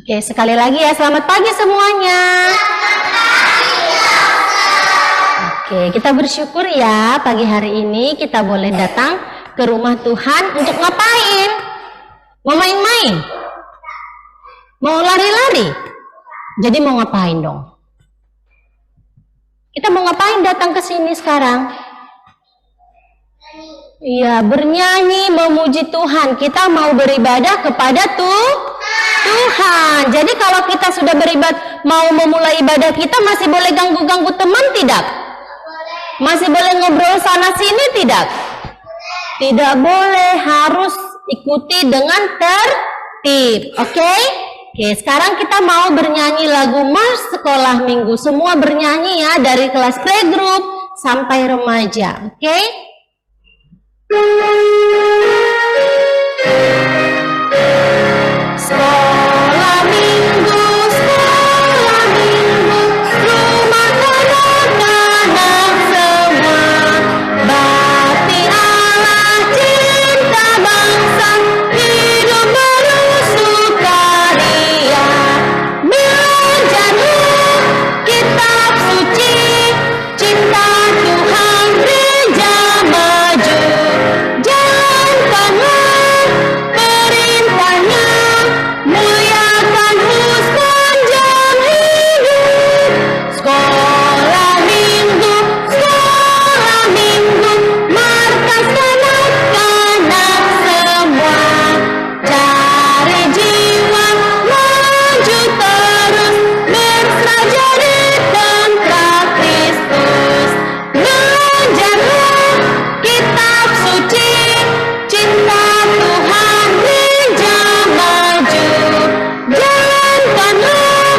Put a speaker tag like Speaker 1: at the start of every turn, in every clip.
Speaker 1: Oke, sekali lagi ya, selamat pagi semuanya. Oke, kita bersyukur ya pagi hari ini kita boleh datang ke rumah Tuhan untuk ngapain? Mau main-main? Mau lari-lari? Jadi mau ngapain dong? Kita mau ngapain datang ke sini sekarang? Iya, bernyanyi, memuji Tuhan. Kita mau beribadah kepada Tuhan. Jadi kalau kita sudah beribadah, mau memulai ibadah kita, masih boleh ganggu-ganggu teman tidak? Masih boleh ngobrol sana sini tidak? Tidak boleh, harus ikuti dengan tertib. Oke? Oke, sekarang kita mau bernyanyi lagu Mars Sekolah Minggu. Semua bernyanyi ya, dari kelas playgroup sampai remaja. Oke? Sekolah minggu, rumah anak-anak semua, bakti Allah, cinta bangsa, hidup bersukaria, belajar kitab suci, cinta Tuhan, gereja maju, jalankanlah perintahnya, muliakan husband jam hidup. Sekolah minggu, markas anak-anak semua, cari jiwa, maju terus, mesra jadi tentara Kristus. Belajarlah kitab suci, cinta Tuhan, gereja maju, jalankanlah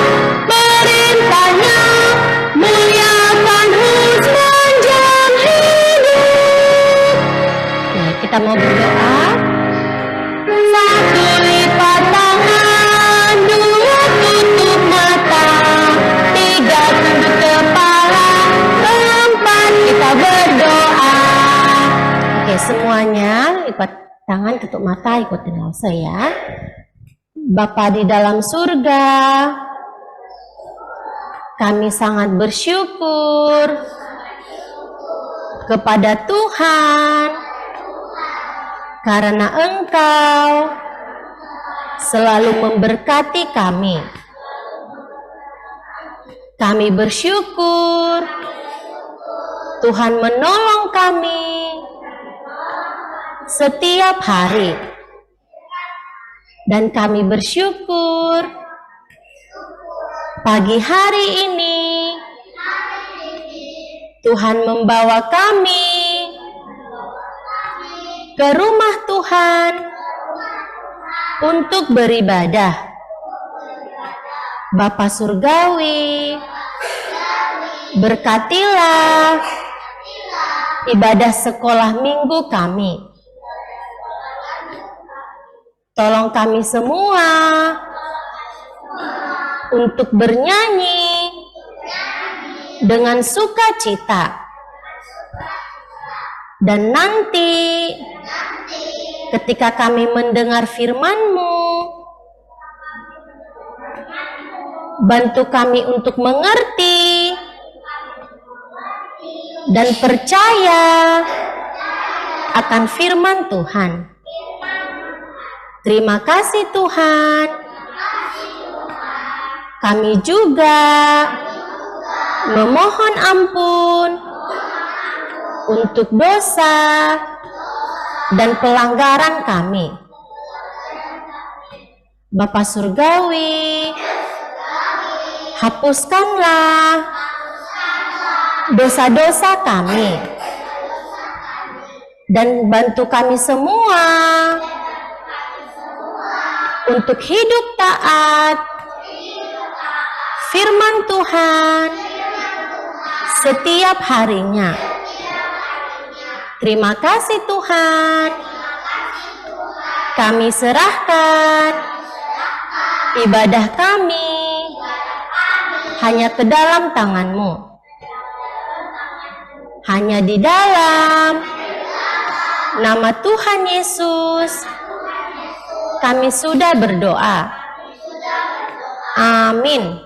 Speaker 1: perintahnya, muliakan husband jam hidup. Oke, kita mau berdoa. Satu, lipat tangan, dua, tutup mata, tiga, tunduk kepala, keempat, kita berdoa. Oke, semuanya lipat tangan, tutup mata, ikutin Lause ya. Bapa di dalam surga, kami sangat bersyukur kepada Tuhan karena Engkau selalu memberkati kami. Kami bersyukur Tuhan menolong kami setiap hari. Dan kami bersyukur pagi hari ini Tuhan membawa kami ke rumah Tuhan untuk beribadah. Bapa Surgawi, berkatilah ibadah sekolah minggu kami. Tolong kami semua untuk bernyanyi dengan sukacita. Dan nanti ketika kami mendengar firman-Mu, bantu kami untuk mengerti dan percaya akan firman Tuhan. Terima kasih Tuhan. Kami juga memohon ampun untuk dosa dan pelanggaran kami. Bapa Surgawi, hapuskanlah dosa-dosa kami dan bantu kami semua untuk hidup taat firman Tuhan setiap harinya. Terima kasih Tuhan. Kami serahkan ibadah kami hanya ke dalam tangan-Mu. Hanya di dalam nama Tuhan Yesus kami sudah berdoa. Amin.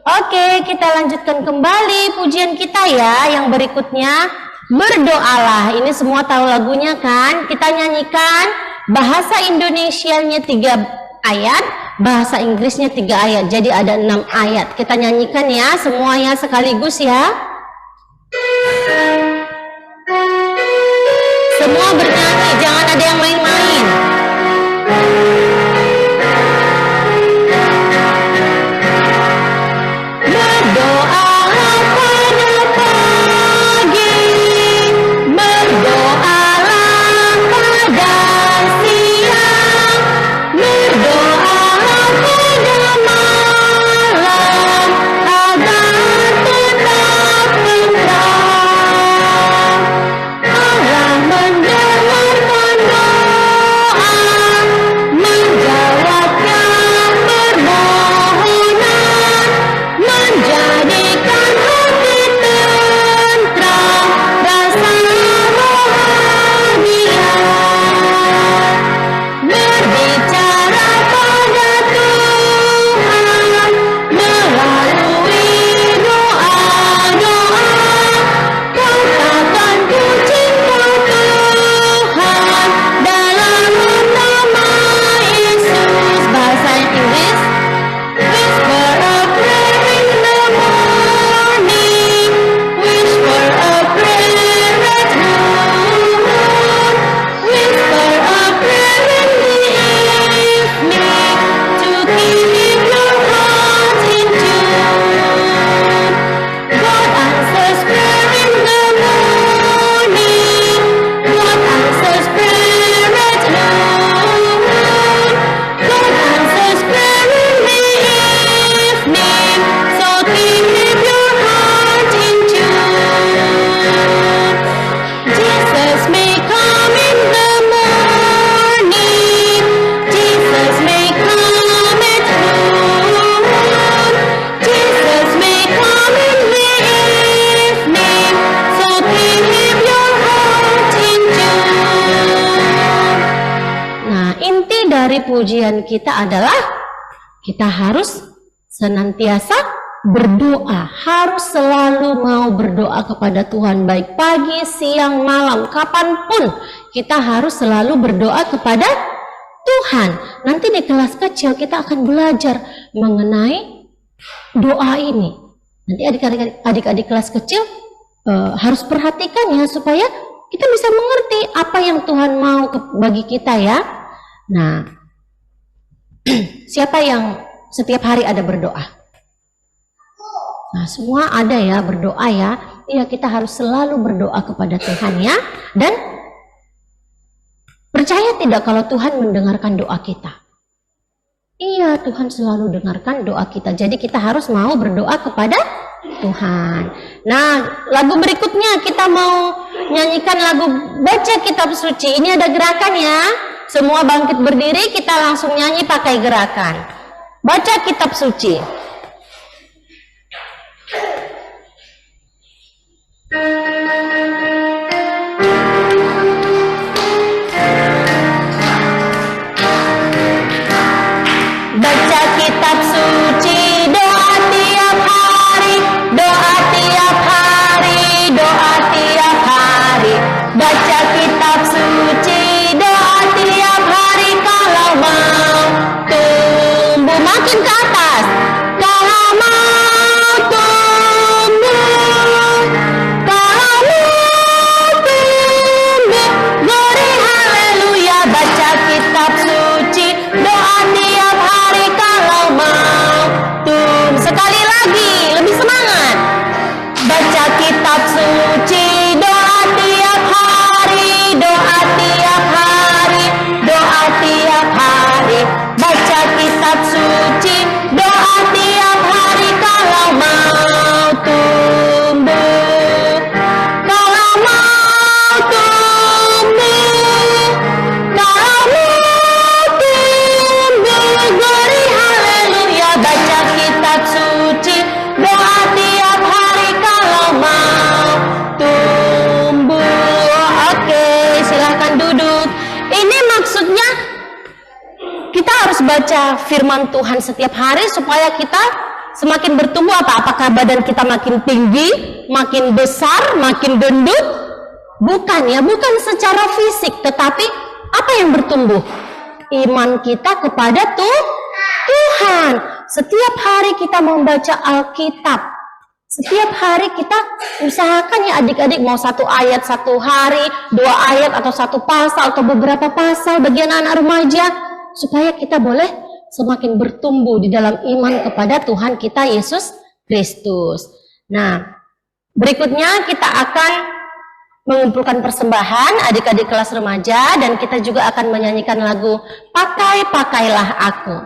Speaker 1: Oke, kita lanjutkan kembali pujian kita ya. Yang berikutnya, berdoalah. Ini semua tahu lagunya kan? Kita nyanyikan bahasa Indonesianya 3 ayat, bahasa Inggrisnya 3 ayat. Jadi ada 6 ayat. Kita nyanyikan ya, semuanya sekaligus ya. Semua bernyanyi, jangan ada yang main-main. Pujian kita adalah kita harus senantiasa berdoa, harus selalu mau berdoa kepada Tuhan, baik pagi, siang, malam, kapanpun kita harus selalu berdoa kepada Tuhan. Nanti di kelas kecil kita akan belajar mengenai doa ini. Nanti adik-adik kelas kecil harus perhatikan ya, supaya kita bisa mengerti apa yang Tuhan mau bagi kita ya. Nah, siapa yang setiap hari ada berdoa? Nah, semua ada ya berdoa ya. Iya, kita harus selalu berdoa kepada Tuhan ya. Dan percaya tidak kalau Tuhan mendengarkan doa kita? Iya, Tuhan selalu dengarkan doa kita. Jadi kita harus mau berdoa kepada Tuhan. Nah, lagu berikutnya kita mau nyanyikan lagu baca kitab suci. Ini ada gerakan ya. Semua bangkit berdiri, kita langsung nyanyi pakai gerakan. Baca kitab suci. Baca kitab suci, doa tiap hari, doa tiap hari, doa tiap hari. Baca kitab suci, doa tiap hari, kalau mau tumbuh makin ke atas. Kalau mau tumbuh, kalau mau tumbuh, glory haleluya. Baca kitab suci, doa tiap hari, kalau mau tumbuh. Sekali lagi, lebih semangat. Baca kitab suci, doa tiap hari, doa tiap membaca firman Tuhan setiap hari supaya kita semakin bertumbuh apa? Apakah badan kita makin tinggi, makin besar, makin gendut? Bukan ya, bukan secara fisik, tetapi apa yang bertumbuh? Iman kita kepada Tuhan. Setiap hari kita membaca Alkitab. Setiap hari kita usahakan ya adik-adik, mau 1 ayat 1 hari, 2 ayat atau 1 pasal atau beberapa pasal bagi anak-anak remaja, supaya kita boleh semakin bertumbuh di dalam iman kepada Tuhan kita Yesus Kristus. Nah, berikutnya kita akan mengumpulkan persembahan adik-adik kelas remaja, dan kita juga akan menyanyikan lagu Pakailah Aku.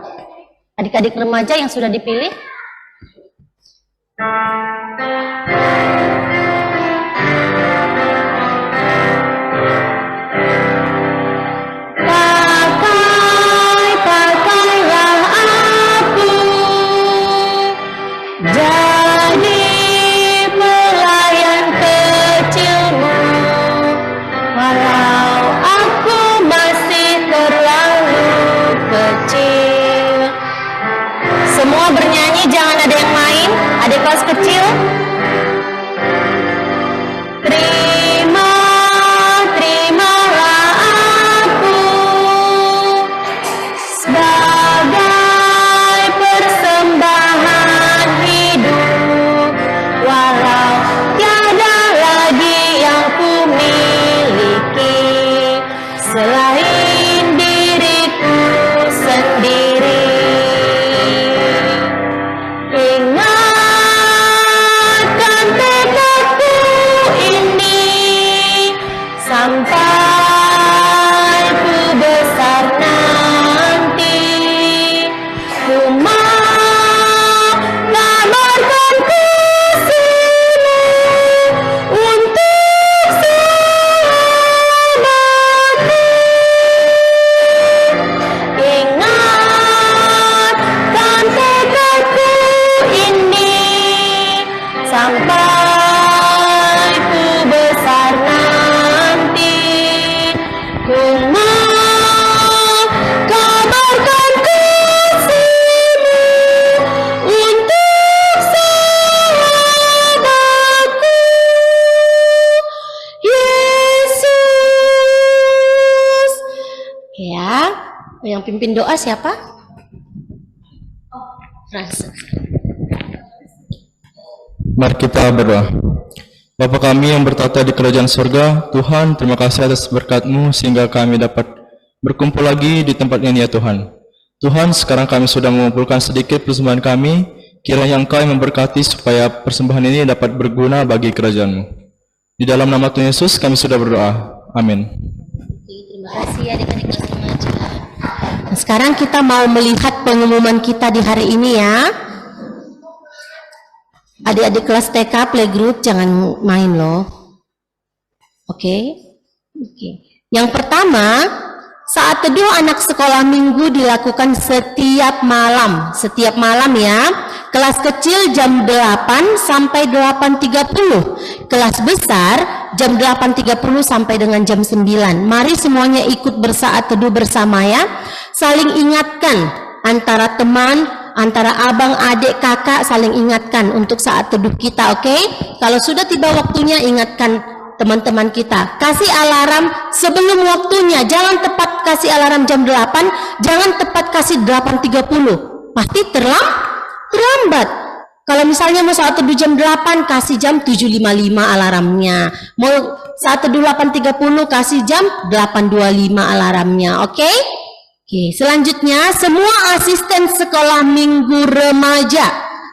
Speaker 1: Adik-adik remaja yang sudah dipilih, pakailah aku jadi pelayan kecilmu, walau aku masih terlalu kecil. Semua bernyanyi, jangan ada yang main. Adik kelas kecil, terimalah aku sebagai persembahan hidup, walau tiada lagi yang ku miliki selain diriku sendiri. Sampai ku besar nanti, ku mau ngabarkan kasih-Mu untuk sahabatku. Ingatkan tekadku ini sampai ku besar nanti. Ku mau kabarkan kasih-Mu untuk sahabatku, Yesus. Ya, yang pimpin doa siapa? Rasa.
Speaker 2: Mari kita berdoa. Bapa kami yang bertata di kerajaan surga, Tuhan, terima kasih atas berkat-Mu sehingga kami dapat berkumpul lagi di tempat ini ya Tuhan. Tuhan, sekarang kami sudah mengumpulkan sedikit persembahan kami, kiranya Engkau yang memberkati supaya persembahan ini dapat berguna bagi kerajaan-Mu. Di dalam nama Tuhan Yesus kami sudah berdoa. Amin.
Speaker 1: Terima kasih adik-adik kelas remaja. Nah, sekarang kita mau melihat pengumuman kita di hari ini ya. Adik-adik kelas TK playgroup jangan main loh. Oke. Yang pertama, saat teduh anak sekolah minggu dilakukan setiap malam. Setiap malam ya. Kelas kecil jam 8 sampai 8.30. Kelas besar jam 8.30 sampai dengan jam 9. Mari semuanya ikut bersaat teduh bersama ya. Saling ingatkan antara teman, antara abang, adik, kakak, saling ingatkan untuk saat teduh kita, oke? Kalau sudah tiba waktunya, ingatkan teman-teman kita. Kasih alarm sebelum waktunya, jangan tepat kasih alarm jam 8, jangan tepat kasih 8.30, pasti terlambat. Kalau misalnya mau saat teduh jam 8, kasih jam 7.55 alarmnya. Mau saat teduh 8.30, kasih jam 8.25 alarmnya, oke? Oke, selanjutnya semua asisten sekolah minggu remaja,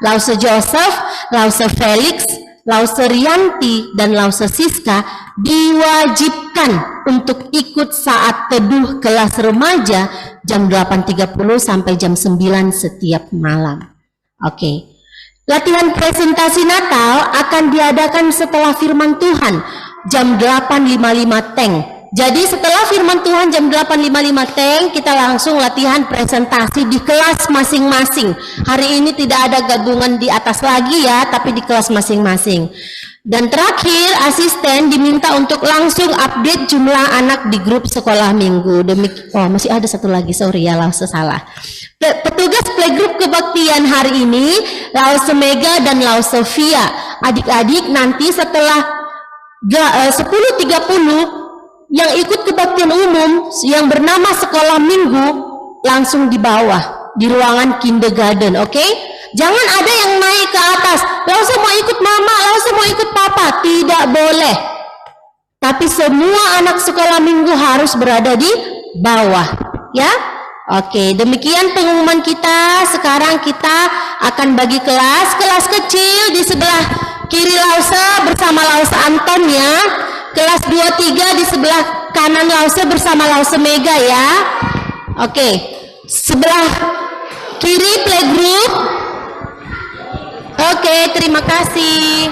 Speaker 1: Lause Joseph, Lause Felix, Lause Rianti, dan Lause Siska diwajibkan untuk ikut saat teduh kelas remaja jam 8.30 sampai jam 9 setiap malam. Oke. Latihan presentasi Natal akan diadakan setelah firman Tuhan jam 8.55 teng. Jadi setelah firman Tuhan jam 8.55 teng, kita langsung latihan presentasi di kelas masing-masing. Hari ini tidak ada gabungan di atas lagi ya, tapi di kelas masing-masing. Dan terakhir, asisten diminta untuk langsung update jumlah anak di grup sekolah minggu. Masih ada satu lagi, sorry ya, Lause salah. Petugas playgroup kebaktian hari ini, Lause Mega dan Lause Sofia. Adik-adik nanti setelah 10.30 yang ikut kebaktian umum yang bernama sekolah minggu langsung di bawah, di ruangan kindergarten, oke? Jangan ada yang naik ke atas, Lause mau ikut mama, Lause mau ikut papa, tidak boleh. Tapi semua anak sekolah minggu harus berada di bawah, ya. Oke, demikian pengumuman kita. Sekarang kita akan bagi kelas kecil di sebelah kiri Lause bersama Lause Anton ya. Kelas 2-3 di sebelah kanan Lause bersama Lause Mega ya. Oke, sebelah kiri playgroup. Oke, terima kasih.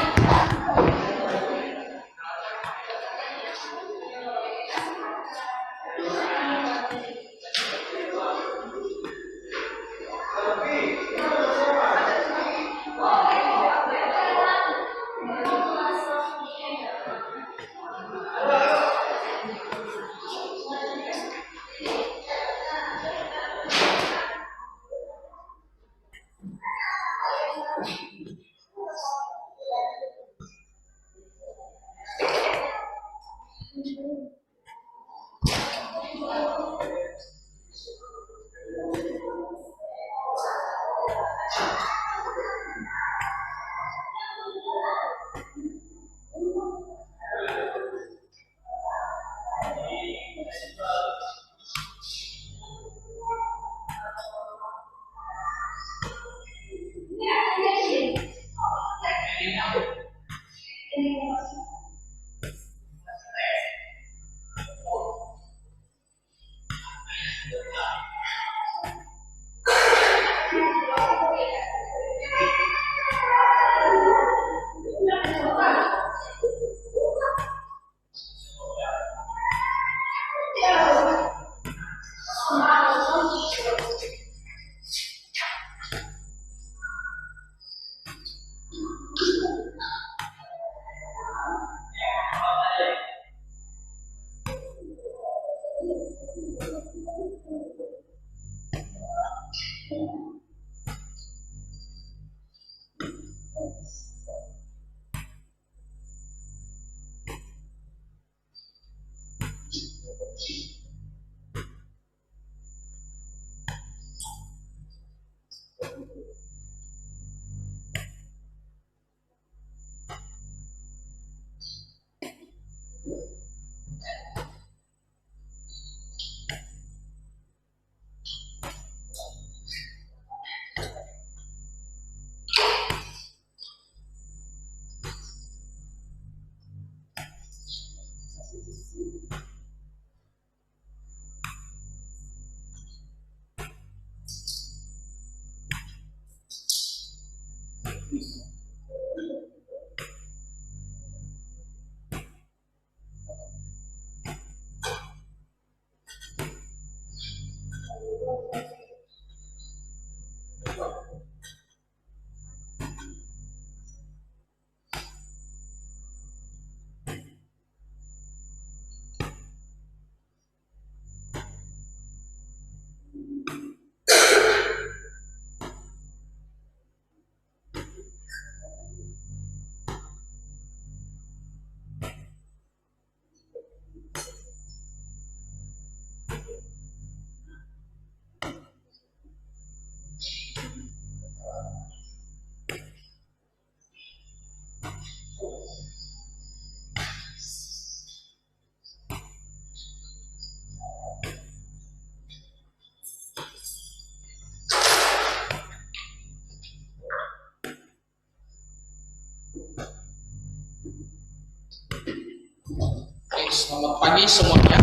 Speaker 3: Selamat pagi semuanya.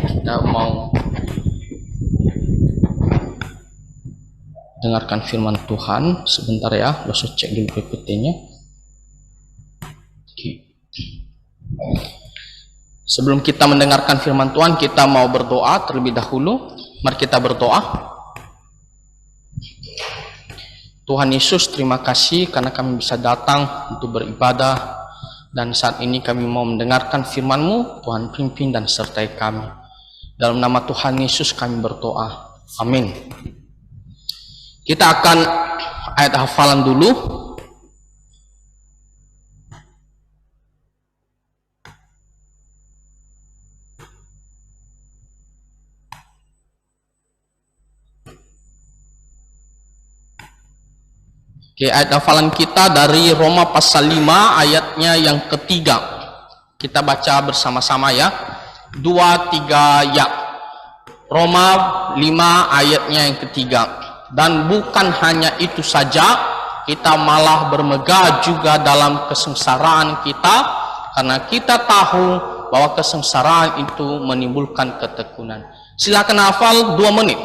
Speaker 3: Kita mau dengarkan firman Tuhan sebentar ya. Langsung cek dulu PPT-nya. Sebelum kita mendengarkan firman Tuhan, kita mau berdoa terlebih dahulu. Mari kita berdoa. Tuhan Yesus, terima kasih karena kami bisa datang untuk beribadah. Dan saat ini kami mau mendengarkan firman-Mu. Tuhan pimpin dan sertai kami. Dalam nama Tuhan Yesus kami berdoa. Amin. Kita akan ayat hafalan dulu. Oke, ayat hafalan kita dari Roma pasal 5 ayatnya yang ketiga. Kita baca bersama-sama ya. 2, 3 ya. Roma 5 ayatnya yang ketiga. Dan bukan hanya itu saja, kita malah bermegah juga dalam kesengsaraan kita, karena kita tahu bahwa kesengsaraan itu menimbulkan ketekunan. Silakan hafal 2 menit.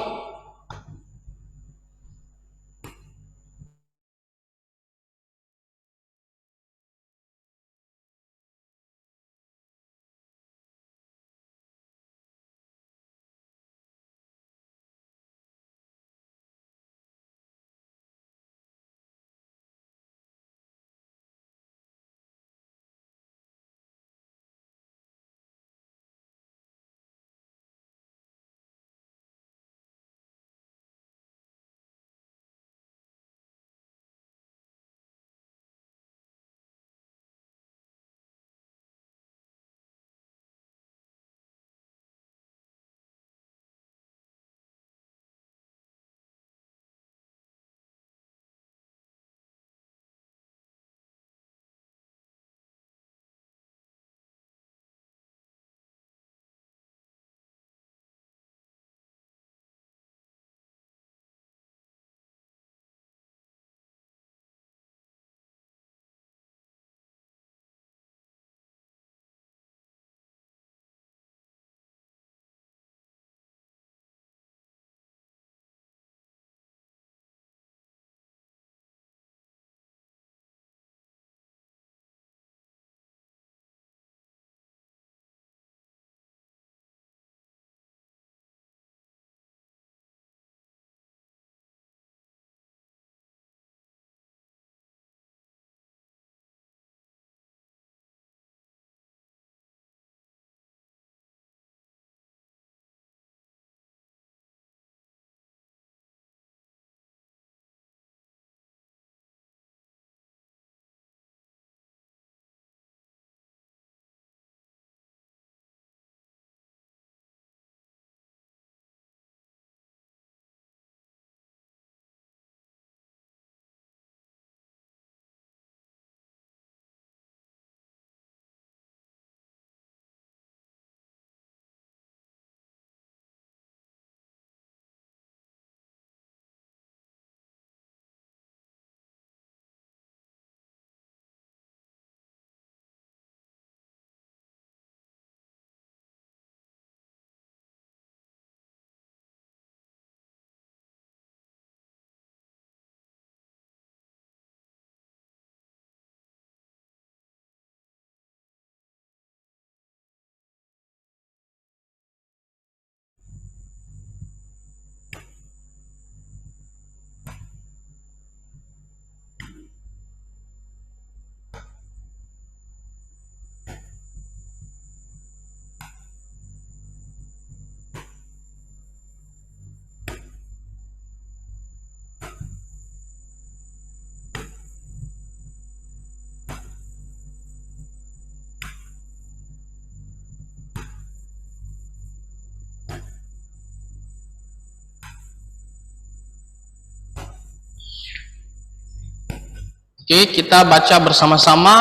Speaker 3: Oke, kita baca bersama-sama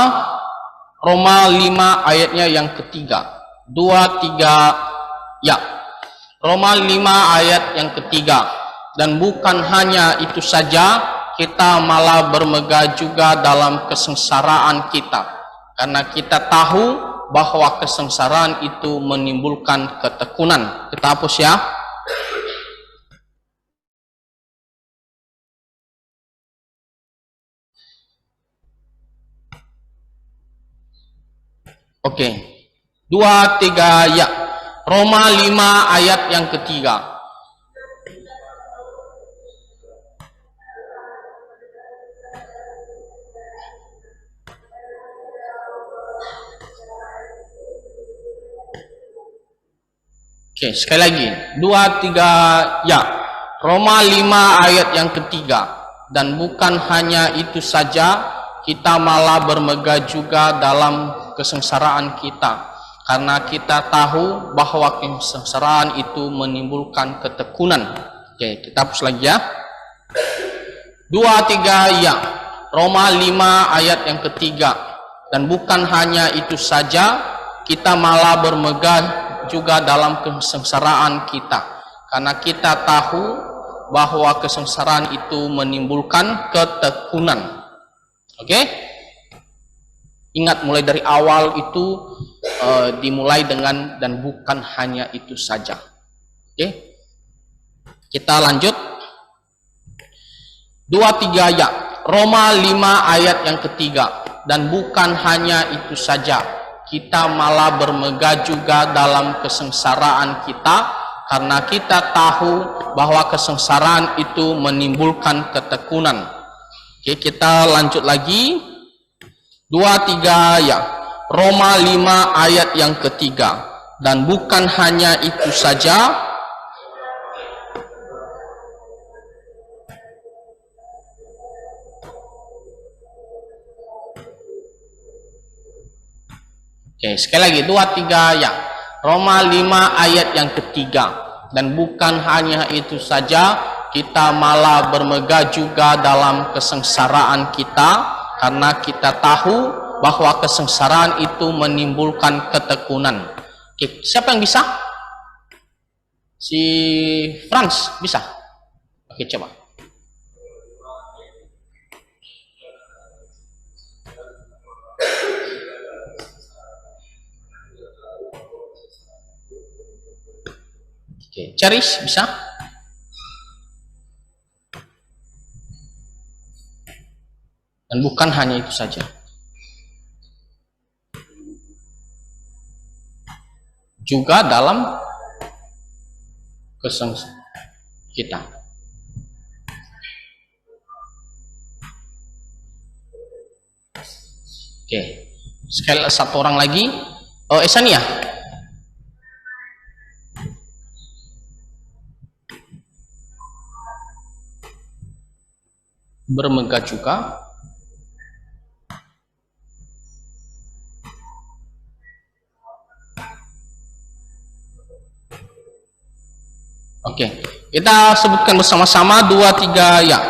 Speaker 3: Roma 5 ayatnya yang ketiga. 2, 3 ya. Roma 5 ayat yang ketiga. Dan bukan hanya itu saja, kita malah bermegah juga dalam kesengsaraan kita, karena kita tahu bahwa kesengsaraan itu menimbulkan ketekunan. Kita hapus ya. Oke. 2, 3 ya. Roma 5 ayat yang ketiga. Oke, sekali lagi. 2, 3, ya. Roma 5 ayat yang ketiga. Dan bukan hanya itu saja, kita malah bermegah juga dalam kesengsaraan kita. Karena kita tahu bahwa kesengsaraan itu menimbulkan ketekunan. Oke, kita hapus lagi ya. 2, 3, ya. Roma 5 ayat yang ketiga. Dan bukan hanya itu saja, kita malah bermegah juga dalam kesengsaraan kita. Karena kita tahu bahwa kesengsaraan itu menimbulkan ketekunan. Oke? Ingat, mulai dari awal itu dimulai dengan dan bukan hanya itu saja. Oke? Kita lanjut. 2, 3, ya. Roma 5 ayat yang ketiga. Dan bukan hanya itu saja, kita malah bermegah juga dalam kesengsaraan kita, karena kita tahu bahwa kesengsaraan itu menimbulkan ketekunan. Oke, kita lanjut lagi. 2, 3, ya. Roma 5 ayat yang ketiga. Dan bukan hanya itu saja, oke, sekali lagi. 2, 3, ya. Roma 5 ayat yang ketiga. Dan bukan hanya itu saja, kita malah bermegah juga dalam kesengsaraan kita, karena kita tahu bahwa kesengsaraan itu menimbulkan ketekunan. Oke, siapa yang bisa? Si Frans bisa? Oke, coba. Oke, Charis bisa? Dan bukan hanya itu saja. Juga dalam kesengsaraan kita. Oke, sekali satu orang lagi. Oh, Esania. Bermegah juga. Oke, kita sebutkan bersama-sama 2, 3, ya.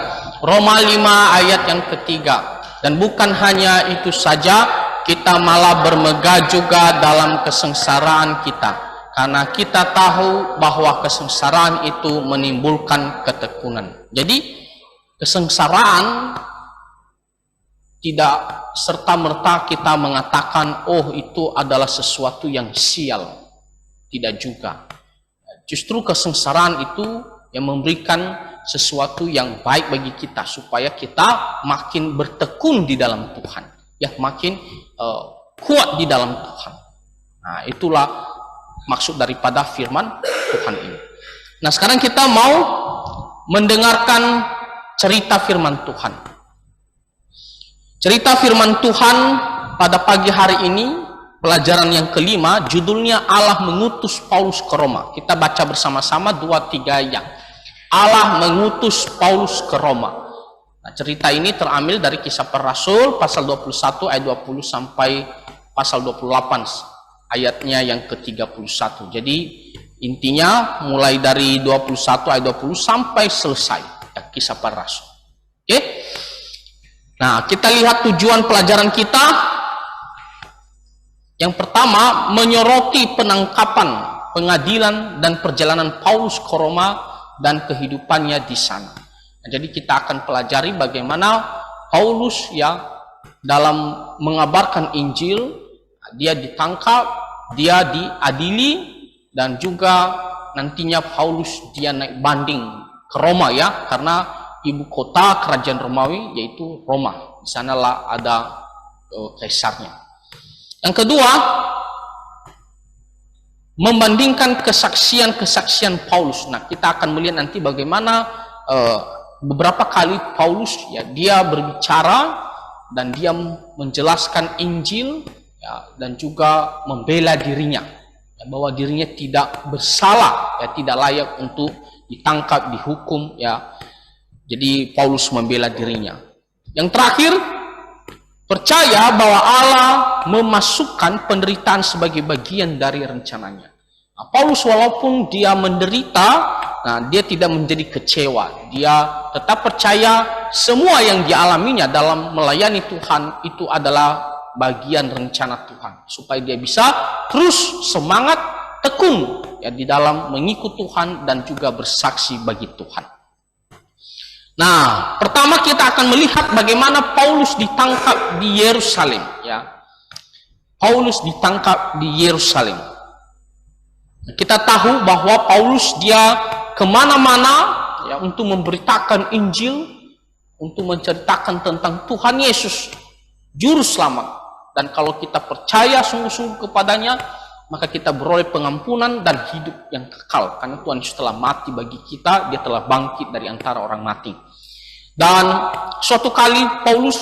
Speaker 3: Roma 5 ayat yang ketiga. Dan bukan hanya itu saja, kita malah bermegah juga dalam kesengsaraan kita, karena kita tahu bahwa kesengsaraan itu menimbulkan ketekunan. Jadi kesengsaraan tidak serta-merta kita mengatakan, oh itu adalah sesuatu yang sial. Tidak juga. Justru kesengsaraan itu yang memberikan sesuatu yang baik bagi kita, supaya kita makin bertekun di dalam Tuhan, ya, makin kuat di dalam Tuhan. Nah, itulah maksud daripada firman Tuhan ini. Nah, sekarang kita mau mendengarkan cerita firman Tuhan. Cerita firman Tuhan pada pagi hari ini, pelajaran yang kelima, judulnya Allah mengutus Paulus ke Roma. Kita baca bersama-sama 2, 3, ya. Allah mengutus Paulus ke Roma. Nah, cerita ini terambil dari Kisah Para Rasul pasal 21 ayat 20 sampai pasal 28 ayatnya yang ke-31. Jadi intinya mulai dari 21 ayat 20 sampai selesai, ya, Kisah Para Rasul. Oke? Nah, kita lihat tujuan pelajaran kita. Yang pertama, menyoroti penangkapan, pengadilan, dan perjalanan Paulus ke Roma dan kehidupannya di sana. Nah, jadi kita akan pelajari bagaimana Paulus, ya, dalam mengabarkan Injil, dia ditangkap, dia diadili, dan juga nantinya Paulus dia naik banding ke Roma, ya, karena ibu kota kerajaan Romawi yaitu Roma. Di sanalah ada kaisarnya. Yang kedua, membandingkan kesaksian-kesaksian Paulus. Nah, kita akan melihat nanti bagaimana beberapa kali Paulus, ya, dia berbicara dan dia menjelaskan Injil, ya, dan juga membela dirinya, bahwa dirinya tidak bersalah, ya, tidak layak untuk ditangkap, dihukum, ya. Jadi Paulus membela dirinya. Yang terakhir, percaya bahwa Allah memasukkan penderitaan sebagai bagian dari rencananya. Nah, Paulus walaupun dia menderita, nah, dia tidak menjadi kecewa. Dia tetap percaya semua yang dialaminya dalam melayani Tuhan itu adalah bagian rencana Tuhan, supaya dia bisa terus semangat, tekun, ya, di dalam mengikut Tuhan dan juga bersaksi bagi Tuhan. Nah, pertama kita akan melihat bagaimana Paulus ditangkap di Yerusalem, ya. Paulus ditangkap di Yerusalem. Kita tahu bahwa Paulus dia kemana-mana, ya, untuk memberitakan Injil, untuk menceritakan tentang Tuhan Yesus, Juru Selamat. Dan kalau kita percaya sungguh-sungguh kepadanya, maka kita beroleh pengampunan dan hidup yang kekal. Karena Tuhan Yesus telah mati bagi kita, dia telah bangkit dari antara orang mati. Dan suatu kali Paulus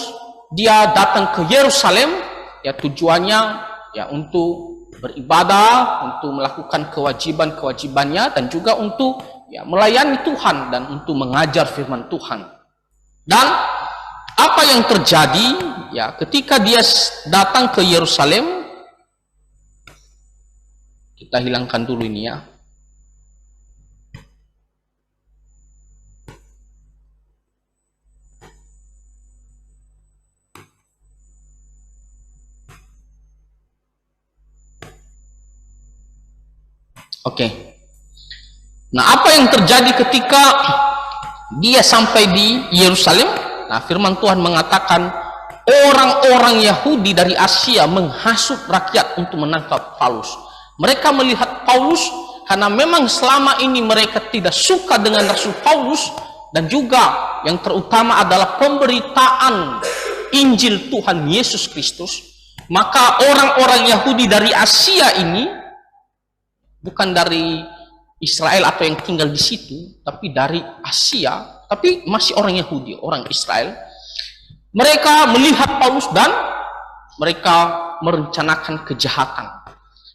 Speaker 3: dia datang ke Yerusalem, ya, tujuannya, ya, untuk beribadah, untuk melakukan kewajiban-kewajibannya, dan juga untuk, ya, melayani Tuhan dan untuk mengajar firman Tuhan. Dan apa yang terjadi, ya, ketika dia datang ke Yerusalem, kita hilangkan dulu ini, ya. Oke. Nah, apa yang terjadi ketika dia sampai di Yerusalem? Nah, firman Tuhan mengatakan orang-orang Yahudi dari Asia menghasut rakyat untuk menangkap Paulus. Mereka melihat Paulus karena memang selama ini mereka tidak suka dengan Rasul Paulus, dan juga yang terutama adalah pemberitaan Injil Tuhan Yesus Kristus. Maka orang-orang Yahudi dari Asia ini, bukan dari Israel atau yang tinggal di situ, tapi dari Asia, tapi masih orang Yahudi, orang Israel. Mereka melihat Paulus dan mereka merencanakan kejahatan.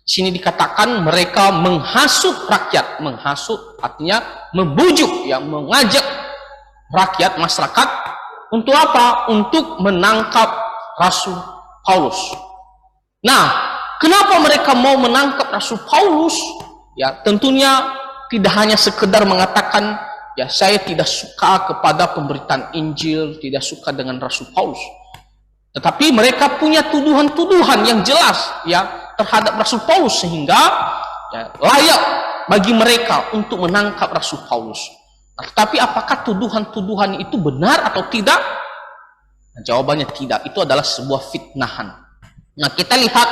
Speaker 3: Di sini dikatakan mereka menghasut rakyat. Menghasut artinya membujuk, yang mengajak rakyat, masyarakat, untuk apa? Untuk menangkap Rasul Paulus. Nah, kenapa mereka mau menangkap Rasul Paulus? Ya, tentunya tidak hanya sekedar mengatakan, ya, saya tidak suka kepada pemberitaan Injil, tidak suka dengan Rasul Paulus. Tetapi mereka punya tuduhan-tuduhan yang jelas, ya, terhadap Rasul Paulus, sehingga, ya, layak bagi mereka untuk menangkap Rasul Paulus. Nah, tetapi apakah tuduhan-tuduhan itu benar atau tidak? Nah, jawabannya tidak. Itu adalah sebuah fitnahan. Nah, kita lihat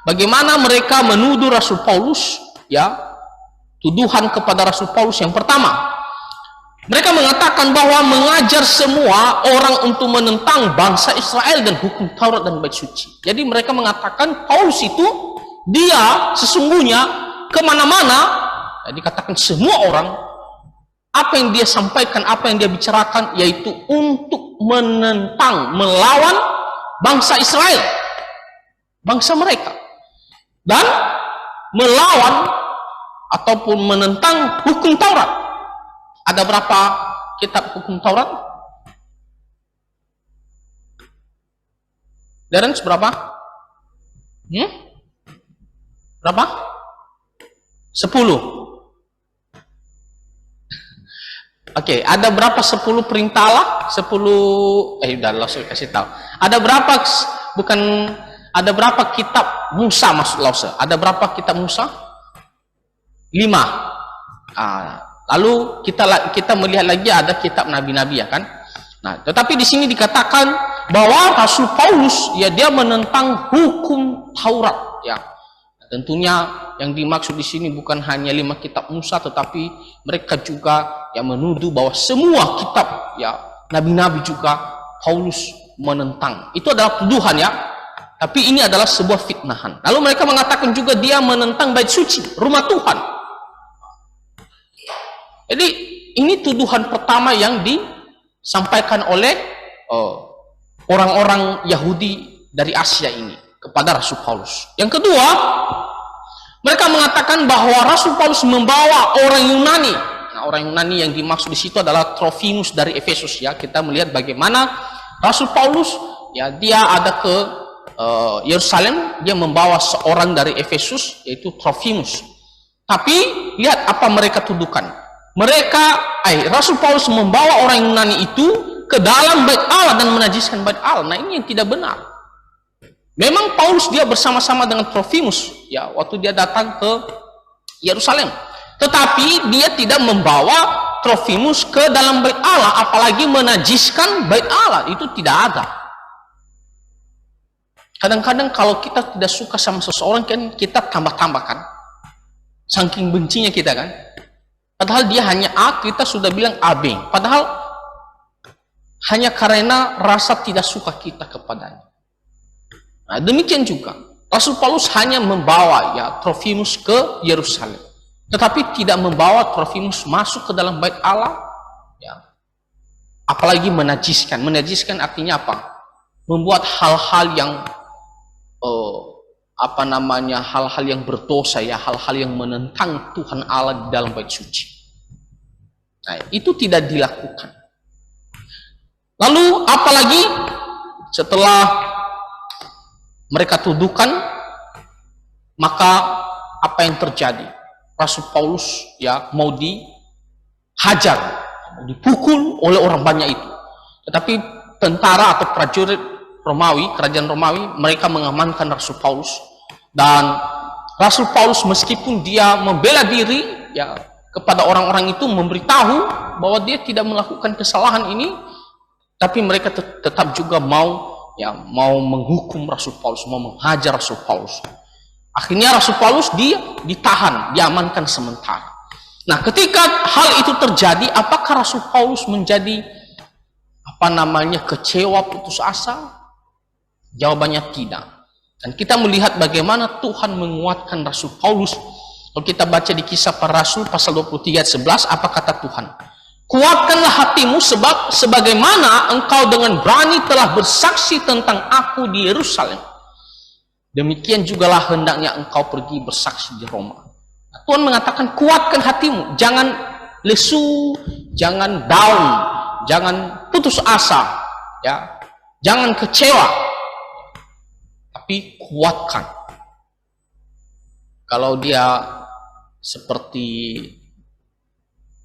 Speaker 3: bagaimana mereka menuduh Rasul Paulus, ya, tuduhan kepada Rasul Paulus. Yang pertama, mereka mengatakan bahwa mengajar semua orang untuk menentang bangsa Israel dan hukum Taurat dan bait suci. Jadi mereka mengatakan Paulus itu, dia sesungguhnya kemana-mana, ya, dikatakan semua orang, apa yang dia sampaikan, apa yang dia bicarakan, yaitu untuk menentang, melawan bangsa Israel, bangsa mereka, dan melawan ataupun menentang hukum Taurat. Ada berapa kitab hukum Taurat? Darren, berapa? Berapa? 10. Oke, ada berapa 10 perintah Allah? 10, udah langsung kasih tahu. Ada berapa, bukan, ada berapa kitab Musa, maksud Lause? Ada berapa kitab Musa? 5. Lalu kita melihat lagi ada kitab nabi-nabi, ya kan? Nah, tetapi di sini dikatakan bahwa Rasul Paulus, ya, dia menentang hukum Taurat, ya. Tentunya yang dimaksud di sini bukan hanya 5 kitab Musa, tetapi mereka juga, ya, menuduh bahwa semua kitab, ya, nabi-nabi juga Paulus menentang. Itu adalah tuduhan, ya. Tapi ini adalah sebuah fitnahan. Lalu mereka mengatakan juga dia menentang bait suci, rumah Tuhan. Jadi ini tuduhan pertama yang disampaikan oleh orang-orang Yahudi dari Asia ini kepada Rasul Paulus. Yang kedua, mereka mengatakan mengatakan bahwa Rasul Paulus membawa orang Yunani. Nah, orang Yunani yang dimaksud di situ adalah Trofimus dari Efesus ya. Kita melihat bagaimana Rasul Paulus ya, dia ada ke Yerusalem, dia membawa seorang dari Efesus yaitu Trofimus. Tapi lihat apa mereka tuduhkan. Rasul Paulus membawa orang Yunani itu ke dalam bait Allah dan menajiskan bait Allah. Nah, ini yang tidak benar. Memang Paulus dia bersama-sama dengan Trofimus ya waktu dia datang ke Yerusalem. Tetapi dia tidak membawa Trofimus ke dalam bait Allah, apalagi menajiskan bait Allah. Itu tidak ada. Kadang-kadang kalau kita tidak suka sama seseorang kan kita tambah-tambahkan. Saking bencinya kita kan. Padahal dia hanya A, kita sudah bilang AB. Padahal hanya karena rasa tidak suka kita kepadanya. Nah, demikian juga Rasul Paulus hanya membawa ya Trofimus ke Yerusalem, tetapi tidak membawa Trofimus masuk ke dalam bait Allah ya. Apalagi menajiskan. Menajiskan artinya apa? Membuat hal-hal yang hal-hal yang berdosa ya, hal-hal yang menentang Tuhan Allah di dalam bait suci. Nah, itu tidak dilakukan. Lalu apalagi setelah mereka tuduhkan, maka apa yang terjadi? Rasul Paulus ya mau dihajar, mau dipukul oleh orang banyak itu. Tetapi tentara atau prajurit Romawi, kerajaan Romawi, mereka mengamankan Rasul Paulus. Dan Rasul Paulus meskipun dia membela diri ya kepada orang-orang itu, memberitahu bahwa dia tidak melakukan kesalahan ini, tapi mereka tetap juga mau menghukum Rasul Paulus, mau menghajar Rasul Paulus. Akhirnya Rasul Paulus dia ditahan, diamankan sementara. Nah, ketika hal itu terjadi, apakah Rasul Paulus menjadi kecewa, putus asa? Jawabannya tidak. Dan kita melihat bagaimana Tuhan menguatkan Rasul Paulus. Kalau kita baca di Kisah Para Rasul pasal 23 ayat 11, apa kata Tuhan? Kuatkanlah hatimu sebagaimana engkau dengan berani telah bersaksi tentang aku di Yerusalem. Demikian jugalah hendaknya engkau pergi bersaksi di Roma. Nah, Tuhan mengatakan kuatkan hatimu, jangan lesu, jangan down, jangan putus asa, ya, jangan kecewa, tapi kuatkan. Kalau dia seperti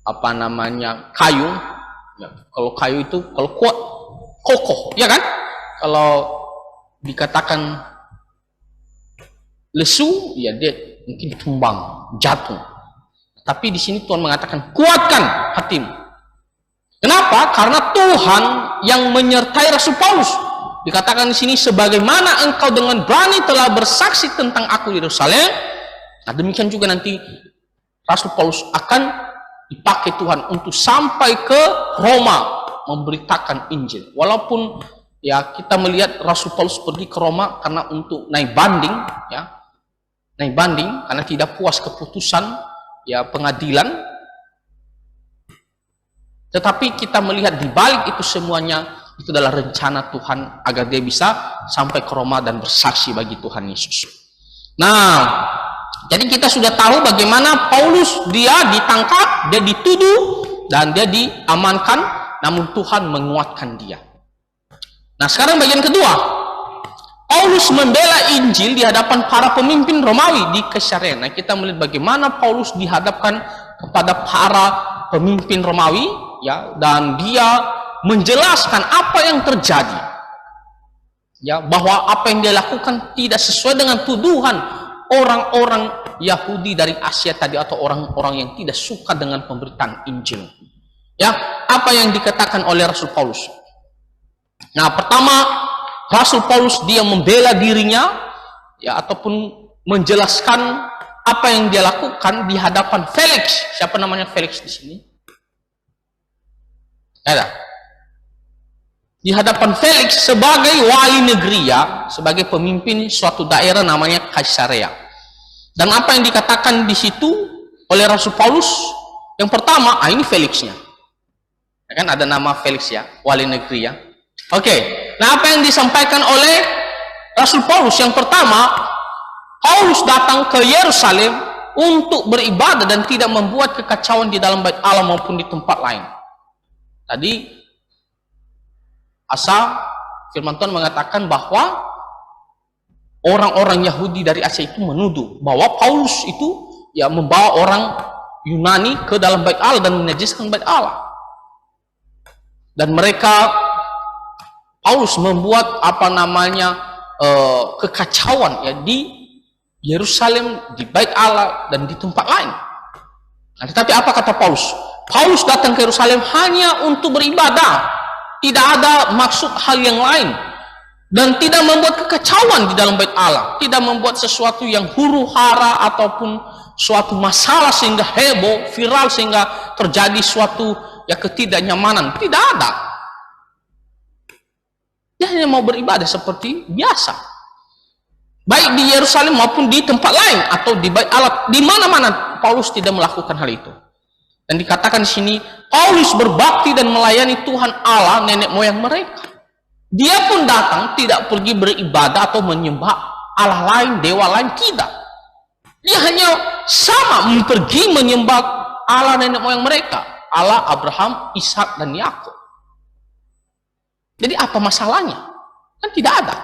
Speaker 3: kayu ya, kalau kayu itu kalau kuat kokoh ya kan, kalau dikatakan lesu ya dia mungkin tumbang, jatuh. Tapi di sini Tuhan mengatakan kuatkan hatimu. Kenapa? Karena Tuhan yang menyertai Rasul Paulus. Dikatakan di sini sebagaimana engkau dengan berani telah bersaksi tentang aku di Yerusalem. Nah, demikian juga nanti Rasul Paulus akan dipakai Tuhan untuk sampai ke Roma memberitakan Injil. Walaupun ya kita melihat Rasul Paulus pergi ke Roma karena untuk naik banding karena tidak puas keputusan ya pengadilan. Tetapi kita melihat di balik itu semuanya itu adalah rencana Tuhan agar dia bisa sampai ke Roma dan bersaksi bagi Tuhan Yesus. Nah, jadi kita sudah tahu bagaimana Paulus dia ditangkap, dia dituduh, dan dia diamankan, namun Tuhan menguatkan dia. Nah, sekarang bagian kedua. Paulus membela Injil di hadapan para pemimpin Romawi di Kaisarea. Nah, kita melihat bagaimana Paulus dihadapkan kepada para pemimpin Romawi, ya, dan dia menjelaskan apa yang terjadi. Ya, bahwa apa yang dia lakukan tidak sesuai dengan tuduhan orang-orang Yahudi dari Asia tadi atau orang-orang yang tidak suka dengan pemberitaan Injil. Ya, apa yang dikatakan oleh Rasul Paulus? Nah, pertama Rasul Paulus dia membela dirinya ya ataupun menjelaskan apa yang dia lakukan di hadapan Felix. Siapa namanya Felix di sini? Ada. Di hadapan Felix sebagai wali negeri ya, sebagai pemimpin suatu daerah namanya Kaisarea. Dan apa yang dikatakan di situ oleh Rasul Paulus? Yang pertama, ini Felixnya. Ya kan ada nama Felix ya, wali negeri ya. Oke. Nah, apa yang disampaikan oleh Rasul Paulus? Yang pertama, Paulus datang ke Yerusalem untuk beribadah dan tidak membuat kekacauan di dalam bait Allah maupun di tempat lain. Tadi firman Tuhan mengatakan bahwa orang-orang Yahudi dari Asia itu menuduh bahwa Paulus itu ya membawa orang Yunani ke dalam bait Allah dan menajiskan bait Allah. Dan Paulus membuat kekacauan ya di Yerusalem, di bait Allah dan di tempat lain. Nah, tetapi apa kata Paulus? Paulus datang ke Yerusalem hanya untuk beribadah, tidak ada maksud hal yang lain, dan tidak membuat kekacauan di dalam bait Allah, tidak membuat sesuatu yang huru-hara ataupun suatu masalah sehingga heboh, viral sehingga terjadi suatu ya ketidaknyamanan. Tidak ada. Dia hanya mau beribadah seperti biasa, baik di Yerusalem maupun di tempat lain atau di bait Allah, di mana-mana Paulus tidak melakukan hal itu. Dan dikatakan di sini Paulus berbakti dan melayani Tuhan Allah nenek moyang mereka. Dia pun datang tidak pergi beribadah atau menyembah Allah lain, dewa lain, tidak. Dia hanya sama pergi menyembah Allah nenek moyang mereka, Allah Abraham, Ishak dan Yakub. Jadi apa masalahnya? Kan tidak ada.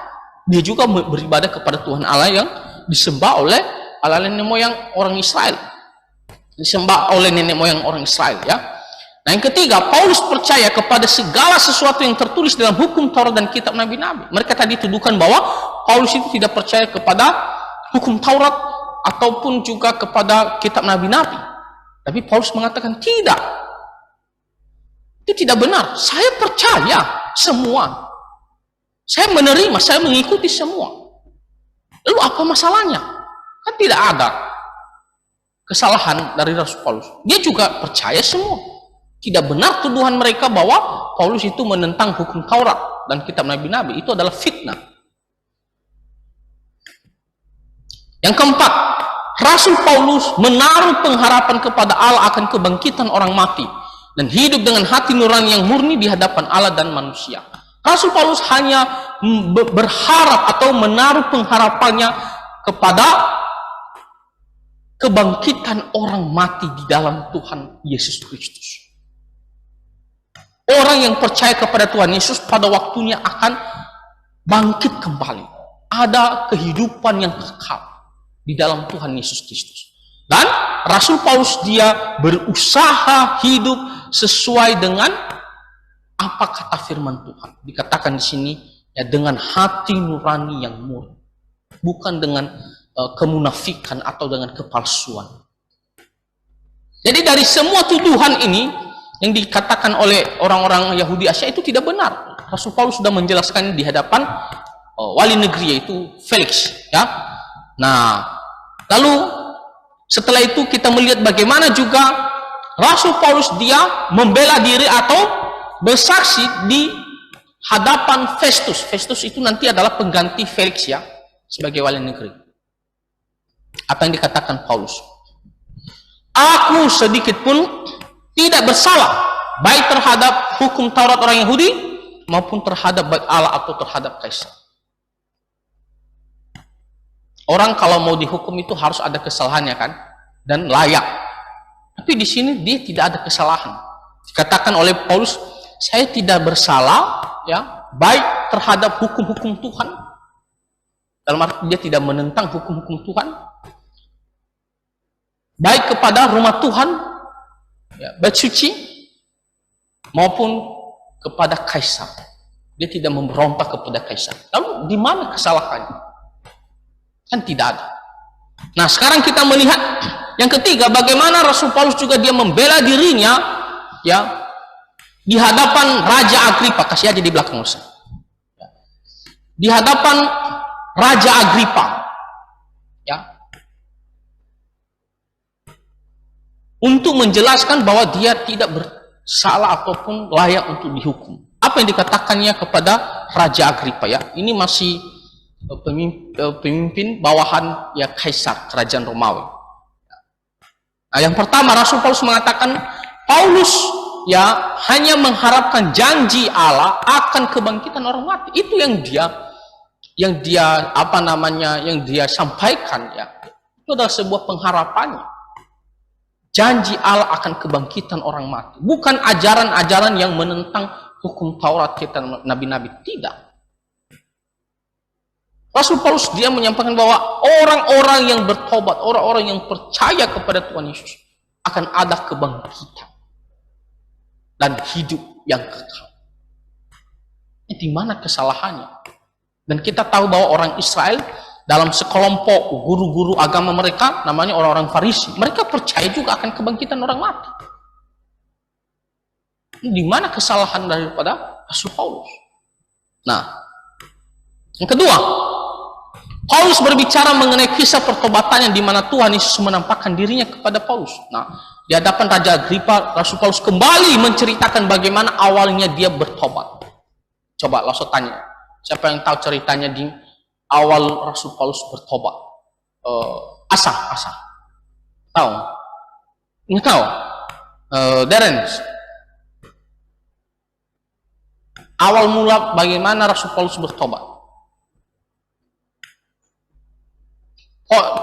Speaker 3: Dia juga beribadah kepada Tuhan Allah yang disembah oleh Allah nenek moyang orang Israel. Disembah oleh nenek moyang orang Israel ya. Nah, yang ketiga, Paulus percaya kepada segala sesuatu yang tertulis dalam hukum Taurat dan kitab nabi-nabi. Mereka tadi tuduhkan bahwa Paulus itu tidak percaya kepada hukum Taurat ataupun juga kepada kitab nabi-nabi. Tapi Paulus mengatakan tidak. Itu tidak benar. Saya percaya semua. Saya menerima, saya mengikuti semua. Lalu apa masalahnya? Kan tidak ada kesalahan dari Rasul Paulus. Dia juga percaya semua. Tidak benar tuduhan mereka bahwa Paulus itu menentang hukum Taurat dan kitab nabi-nabi. Itu adalah fitnah. Yang keempat, Rasul Paulus menaruh pengharapan kepada Allah akan kebangkitan orang mati dan hidup dengan hati nurani yang murni di hadapan Allah dan manusia. Rasul Paulus hanya berharap atau menaruh pengharapannya kepada kebangkitan orang mati di dalam Tuhan Yesus Kristus. Orang yang percaya kepada Tuhan Yesus pada waktunya akan bangkit kembali. Ada kehidupan yang kekal di dalam Tuhan Yesus Kristus. Dan Rasul Paulus dia berusaha hidup sesuai dengan apa kata firman Tuhan. Dikatakan di sini ya dengan hati nurani yang murni, bukan dengan kemunafikan atau dengan kepalsuan. Jadi dari semua tuduhan ini yang dikatakan oleh orang-orang Yahudi Asia itu tidak benar. Rasul Paulus sudah menjelaskan di hadapan wali negeri yaitu Felix ya. Nah, lalu setelah itu kita melihat bagaimana juga Rasul Paulus dia membela diri atau bersaksi di hadapan Festus. Festus itu nanti adalah pengganti Felix ya sebagai wali negeri. Apa yang dikatakan Paulus? Aku sedikit pun tidak bersalah baik terhadap hukum Taurat orang Yahudi maupun terhadap bait Allah atau terhadap kaisar. Orang kalau mau dihukum itu harus ada kesalahannya kan dan layak. Tapi di sini dia tidak ada kesalahan. Dikatakan oleh Paulus, saya tidak bersalah ya baik terhadap hukum-hukum Tuhan. Dalam arti dia tidak menentang hukum-hukum Tuhan. Baik kepada rumah Tuhan, ya, bait suci, maupun kepada kaisar. Dia tidak memberontak kepada kaisar. Lalu di mana kesalahannya? Kan tidak ada. Nah, sekarang kita melihat yang ketiga, bagaimana Rasul Paulus juga dia membela dirinya ya di hadapan Raja Agripa. Kasih aja di belakang Ustaz. Di hadapan Raja Agripa ya, untuk menjelaskan bahwa dia tidak bersalah ataupun layak untuk dihukum. Apa yang dikatakannya kepada Raja Agripa ya? Ini masih pemimpin bawahan ya Kaisar kerajaan Romawi. Nah, yang pertama Rasul Paulus mengatakan Paulus ya hanya mengharapkan janji Allah akan kebangkitan orang mati. Itu yang dia sampaikan ya. Itu Itu adalah sebuah pengharapannya. Janji Allah akan kebangkitan orang mati. Bukan ajaran-ajaran yang menentang hukum Taurat kita nabi-nabi. Tidak. Rasul Paulus dia menyampaikan bahwa orang-orang yang bertobat, orang-orang yang percaya kepada Tuhan Yesus akan ada kebangkitan dan hidup yang kekal. Di mana kesalahannya? Dan kita tahu bahwa orang Israel dalam sekelompok guru-guru agama mereka, namanya orang-orang Farisi, mereka percaya juga akan kebangkitan orang mati. Di mana kesalahan daripada Rasul Paulus? Nah, yang kedua, Paulus berbicara mengenai kisah pertobatannya di mana Tuhan Yesus menampakkan dirinya kepada Paulus. Nah, di hadapan Raja Agripa, Rasul Paulus kembali menceritakan bagaimana awalnya dia bertobat. Coba langsung tanya, siapa yang tahu ceritanya di awal Rasul Paulus bertobat? Asa. Tahu? Nggak tahu? Darren. Awal mula bagaimana Rasul Paulus bertobat?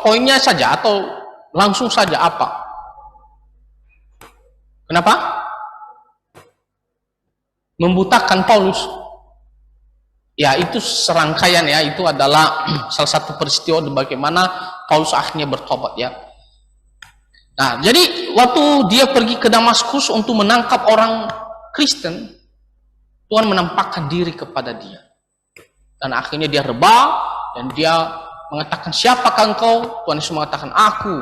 Speaker 3: Poinnya saja atau langsung saja apa? Kenapa? Membutakan Paulus. Ya, itu serangkaian ya, itu adalah salah satu peristiwa bagaimana Paulus akhirnya bertobat ya. Nah, jadi waktu dia pergi ke Damaskus untuk menangkap orang Kristen, Tuhan menampakkan diri kepada dia. Dan akhirnya dia rebah dan dia mengatakan, "Siapakah engkau?" Tuhan Yesus mengatakan, "Aku,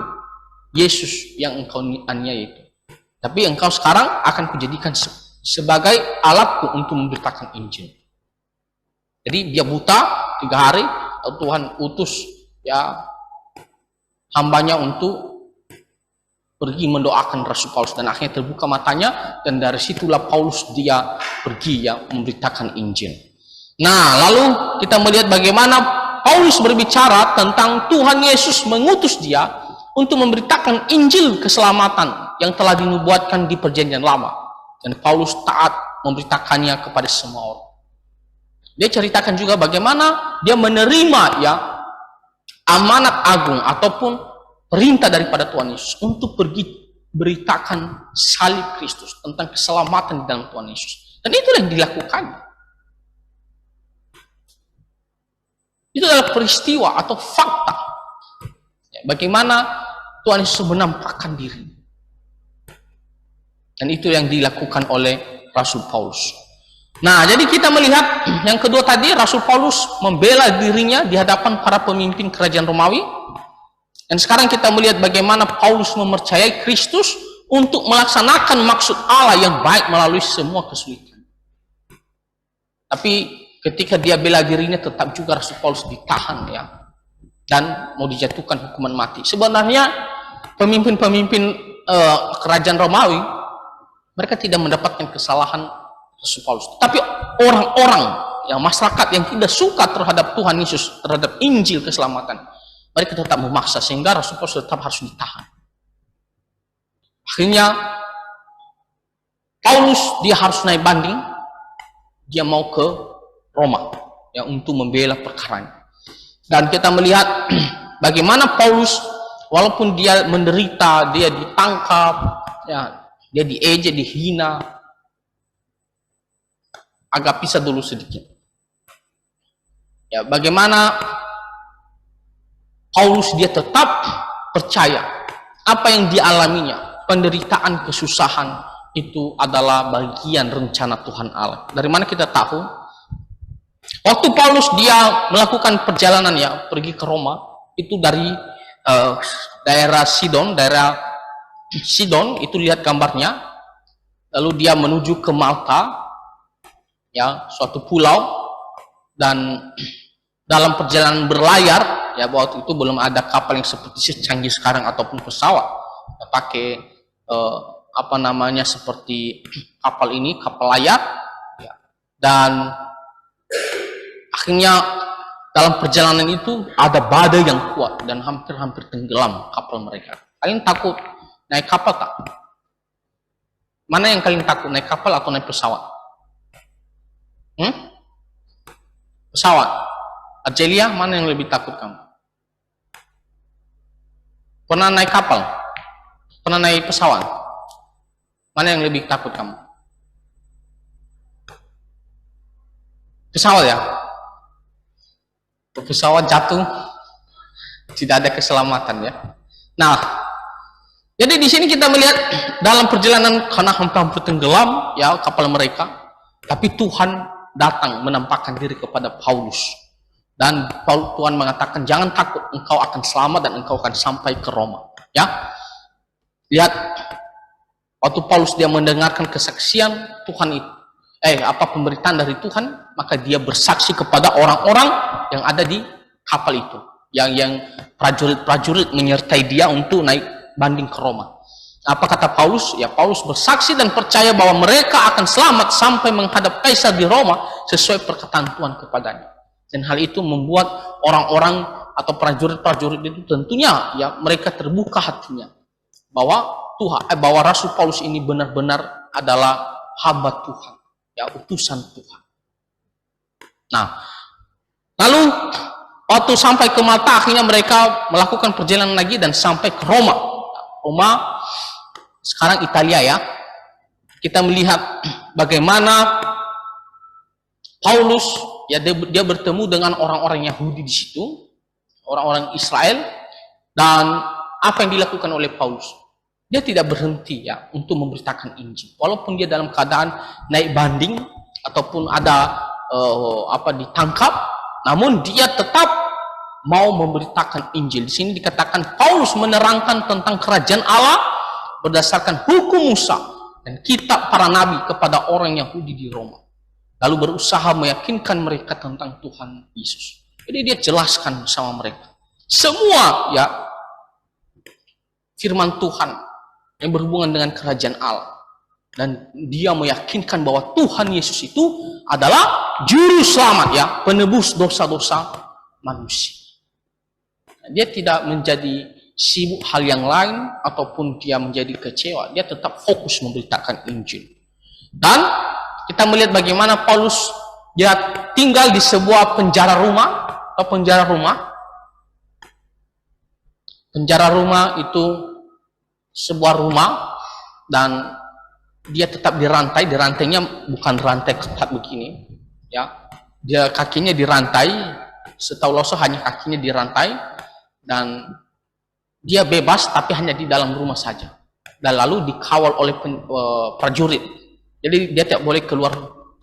Speaker 3: Yesus yang engkau aniaya itu. Tapi engkau sekarang akan kujadikan sebagai alatku untuk memberitakan Injil." Jadi dia buta 3 hari, Tuhan utus ya hambanya untuk pergi mendoakan Rasul Paulus dan akhirnya terbuka matanya dan dari situlah Paulus dia pergi ya memberitakan Injil. Nah, lalu kita melihat bagaimana Paulus berbicara tentang Tuhan Yesus mengutus dia untuk memberitakan Injil keselamatan yang telah dinubuatkan di Perjanjian Lama dan Paulus taat memberitakannya kepada semua orang. Dia ceritakan juga bagaimana dia menerima ya amanat agung ataupun perintah daripada Tuhan Yesus untuk pergi beritakan salib Kristus tentang keselamatan di dalam Tuhan Yesus. Dan itulah yang dilakukan. Itu adalah peristiwa atau fakta. Ya, bagaimana Tuhan Yesus menampakkan diri. Dan itu yang dilakukan oleh Rasul Paulus. Nah, jadi kita melihat yang kedua tadi, Rasul Paulus membela dirinya di hadapan para pemimpin kerajaan Romawi. Dan sekarang kita melihat bagaimana Paulus mempercayai Kristus untuk melaksanakan maksud Allah yang baik melalui semua kesulitan. Tapi ketika dia bela dirinya, tetap juga Rasul Paulus ditahan ya, dan mau dijatuhkan hukuman mati. Sebenarnya pemimpin-pemimpin kerajaan Romawi, mereka tidak mendapatkan kesalahan Rasul Paulus. Tapi orang-orang yang masyarakat yang tidak suka terhadap Tuhan Yesus, terhadap Injil keselamatan, mereka tetap memaksa sehingga Rasul Paulus tetap harus ditahan. Akhirnya Paulus dia harus naik banding, dia mau ke Roma ya untuk membela perkaranya. Dan kita melihat bagaimana Paulus walaupun dia menderita, dia ditangkap, ya, dia diejek, dihina. Agak pisah dulu sedikit. Ya, bagaimana Paulus dia tetap percaya apa yang dialaminya, penderitaan, kesusahan itu adalah bagian rencana Tuhan Allah. Dari mana kita tahu? Waktu Paulus dia melakukan perjalanan ya pergi ke Roma, itu dari daerah Sidon itu lihat gambarnya, lalu dia menuju ke Malta. Ya, suatu pulau, dan dalam perjalanan berlayar ya, waktu itu belum ada kapal yang seperti secanggih sekarang ataupun pesawat, pakai seperti kapal ini, kapal layar ya. Dan akhirnya dalam perjalanan itu ada badai yang kuat dan hampir tenggelam kapal mereka. Kalian takut naik kapal tak? Mana yang kalian takut, naik kapal atau naik pesawat? Pesawat. Argelia, mana yang lebih takut kamu? Pernah naik kapal? Pernah naik pesawat? Mana yang lebih takut kamu? Pesawat ya? Pesawat jatuh, tidak ada keselamatan ya. Nah, jadi di sini kita melihat dalam perjalanan karena hampir tenggelam ya kapal mereka, tapi Tuhan datang menampakkan diri kepada Paulus. Dan Tuhan mengatakan, jangan takut, engkau akan selamat dan engkau akan sampai ke Roma. Ya, lihat, waktu Paulus dia mendengarkan kesaksian Tuhan itu, pemberitaan dari Tuhan, maka dia bersaksi kepada orang-orang yang ada di kapal itu, yang prajurit-prajurit menyertai dia untuk naik banding ke Roma. Apa kata Paulus? Ya, Paulus bersaksi dan percaya bahwa mereka akan selamat sampai menghadap Kaisar di Roma sesuai perkataan Tuhan kepadanya. Dan hal itu membuat orang-orang atau prajurit-prajurit itu tentunya ya mereka terbuka hatinya bahwa bahwa Rasul Paulus ini benar-benar adalah hamba Tuhan, ya utusan Tuhan. Nah, lalu waktu sampai ke Malta akhirnya mereka melakukan perjalanan lagi dan sampai ke Roma. Roma sekarang Italia ya. Kita melihat bagaimana Paulus ya dia bertemu dengan orang-orang Yahudi di situ, orang-orang Israel, dan apa yang dilakukan oleh Paulus? Dia tidak berhenti ya untuk memberitakan Injil. Walaupun dia dalam keadaan naik banding ataupun ada ditangkap, namun dia tetap mau memberitakan Injil. Di sini dikatakan Paulus menerangkan tentang kerajaan Allah berdasarkan hukum Musa dan kitab para nabi kepada orang Yahudi di Roma. Lalu berusaha meyakinkan mereka tentang Tuhan Yesus. Jadi dia jelaskan sama mereka semua ya firman Tuhan yang berhubungan dengan kerajaan Allah, dan dia meyakinkan bahwa Tuhan Yesus itu adalah juru selamat ya, penebus dosa-dosa manusia. Dia tidak menjadi sibuk hal yang lain ataupun dia menjadi kecewa. Dia tetap fokus memberitakan Injil. Dan kita melihat bagaimana Paulus dia tinggal di sebuah penjara rumah atau penjara rumah. Penjara rumah itu sebuah rumah dan dia tetap dirantai. Dirantainya bukan rantai ketat begini, ya. Dia kakinya dirantai, setahu Loso hanya kakinya dirantai dan dia bebas tapi hanya di dalam rumah saja. Dan lalu dikawal oleh prajurit. Jadi dia tidak boleh keluar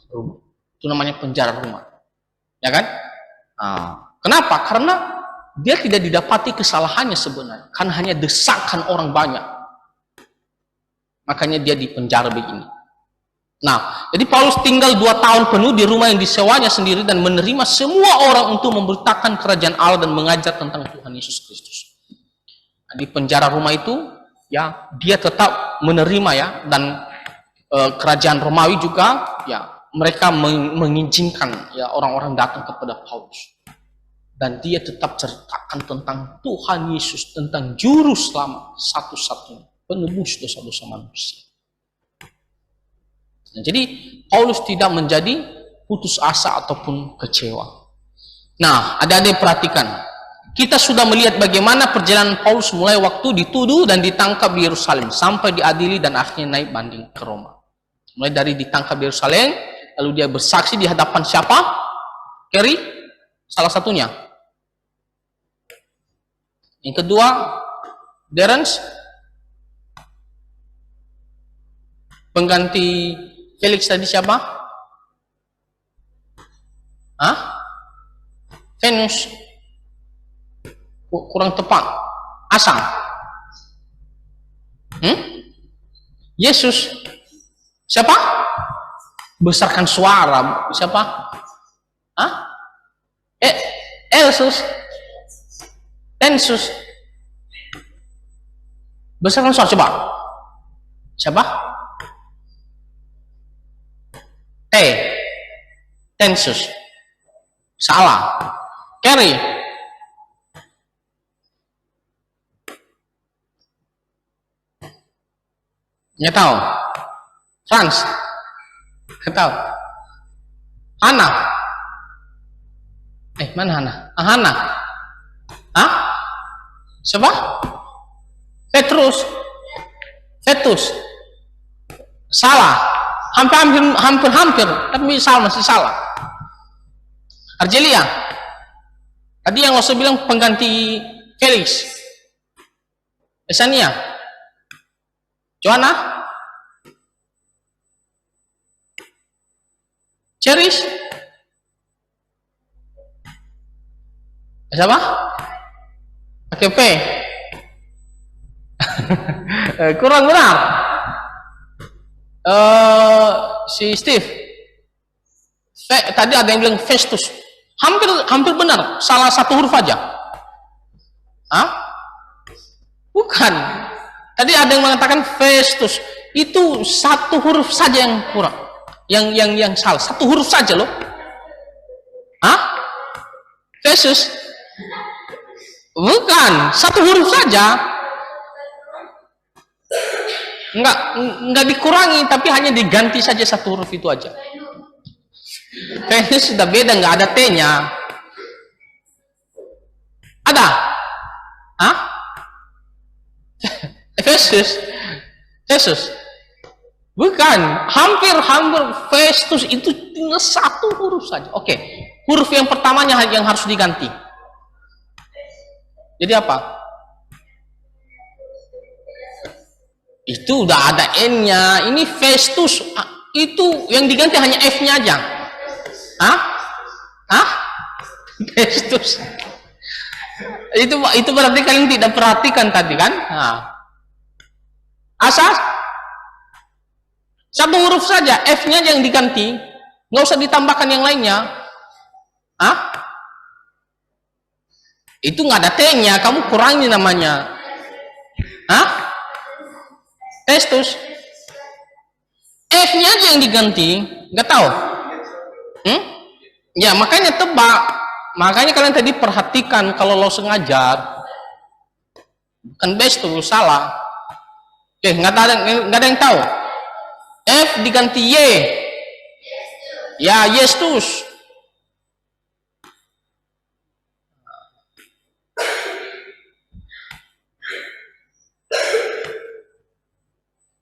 Speaker 3: rumah. Itu namanya penjara rumah. Ya kan? Nah, kenapa? Karena dia tidak didapati kesalahannya sebenarnya. Kan hanya desakan orang banyak. Makanya dia di penjara begini. Nah, jadi Paulus tinggal 2 tahun penuh di rumah yang disewanya sendiri dan menerima semua orang untuk memberitakan kerajaan Allah dan mengajar tentang Tuhan Yesus Kristus. Nah, di penjara rumah itu, ya dia tetap menerima ya, dan kerajaan Romawi juga ya mereka mengizinkan ya orang-orang datang kepada Paulus, dan dia tetap ceritakan tentang Tuhan Yesus, tentang juru selamat satu-satunya penebus dosa-dosa manusia. Nah, jadi Paulus tidak menjadi putus asa ataupun kecewa. Nah, adik-adik perhatikan, kita sudah melihat bagaimana perjalanan Paulus mulai waktu dituduh dan ditangkap di Yerusalem sampai diadili dan akhirnya naik banding ke Roma. Mulai dari ditangkap di Yerusalem, lalu dia bersaksi di hadapan siapa? Keri, salah satunya. Yang kedua, Derens, pengganti Felix tadi siapa? Venus. Kurang tepat. Asang. Yesus. Siapa? Besarkan suara. Siapa? Elsus. Tensus. Besarkan suara. Coba. Siapa? Tensus. Salah. Carry. Nggak tahu. Frans. Nggak tahu. Hana. Mana Hana? Hana. Siapa? Petrus, fetus. Salah. Hampir, tapi salah, masih salah. Argelia. Tadi yang saya bilang pengganti Felix. Esania. Joanna. Cherish. Siapa? Pakai P. Kurang benar. Si Steve. Tadi ada yang bilang Festus. Hampir benar. Salah satu huruf aja. Hah? Bukan. Tadi ada yang mengatakan Festus. Itu satu huruf saja yang kurang. Yang salah. Satu huruf saja loh. Hah? Festus. Bukan. Satu huruf saja. Enggak dikurangi, tapi hanya diganti saja satu huruf itu aja. Kayaknya sudah beda, nggak ada T-nya. Ada? Hah? Festus. Bukan. Hampir Festus itu tinggal satu huruf saja. Oke. Huruf yang pertamanya yang harus diganti. Jadi apa? Itu udah ada N-nya. Ini Festus. Itu yang diganti hanya F-nya aja. Hah? Festus. Itu berarti kalian tidak perhatikan tadi kan? Asas satu huruf saja, F-nya yang diganti, nggak usah ditambahkan yang lainnya. Itu nggak ada T-nya, kamu kurangi namanya. Festus. F-nya aja yang diganti, nggak tahu? Ya makanya tebak. Makanya kalian tadi perhatikan kalau lo sengaja, bukan best tuh salah. Oke, nggak ada yang tahu. F diganti Y. Ya, Yesus.